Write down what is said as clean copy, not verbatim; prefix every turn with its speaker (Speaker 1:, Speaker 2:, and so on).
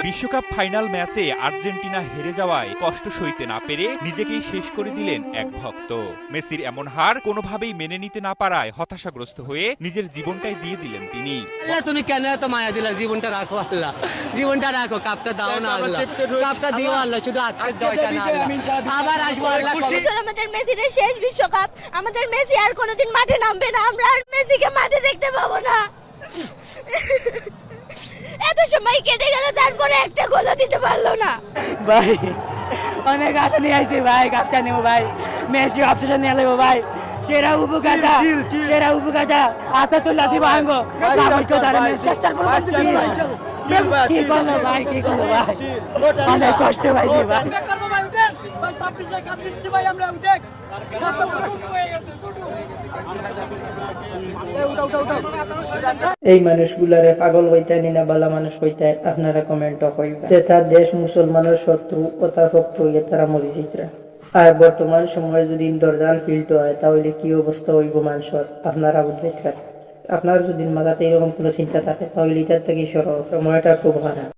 Speaker 1: বিশ্বকাপ ফাইনাল ম্যাচে আর্জেন্টিনা হেরে যাওয়ায় কষ্ট সইতে না পেরে নিজেকেই শেষ করে দিলেন এক ভক্ত। মেসির এমন হার কোনোভাবেই মেনে নিতে না পারায় হতাশাগ্রস্ত হয়ে নিজের জীবনটাই দিয়ে দিলেন তিনি।
Speaker 2: তুমি কেন এত মায়া দিলা? জীবনটা রাখো আল্লাহ, জীবনটা রাখো, কাপটা দাও না আল্লাহ, কাপটা দিও আল্লাহ, শুধু আজকের জয়টা না আল্লাহ, আবার আসবো আল্লাহ।
Speaker 3: আমাদের মেসির শেষ বিশ্বকাপ, আমাদের মেসি আর কোনোদিন মাঠে নামবে না, আমরা আর মেসিকে মাঠে দেখতে পাবো না। এত সময় কেটে গেল, তারপরে একটা গোলও দিতে পারলো না।
Speaker 4: ভাই অনেক আশা নিয়ে আইছি ভাই, কাপটা নেবো ভাই, মেসি অবসেশন নিয়ে নেবো ভাই, সেরা উপকারটা, সেরা উপকারটা হাতে তুলে দিব আঙ্গো চেষ্টা করবো। কি করলো ভাই, কি করলো ভাই, অনেক কষ্ট পাইছি ভাই।
Speaker 5: এই মানুষগুলারে পাগল হইতাই না বালা মানুষ হইতাই আপনারা কমেন্ট কইবা যে তার দেশ মুসলমানের শত্রু ও তার ভক্ত হইয়া তারা মরিচিত্রা। আর বর্তমান সময়ে যদি দরজাল ফিল্ট হয় তাহলে কি অবস্থা হইব মানুষের আপনারা বুঝতে। আপনার যদি মাথাতে এরকম কোনো চিন্তা থাকে তাহলে এটার থেকে সময়টা খুব খারাপ।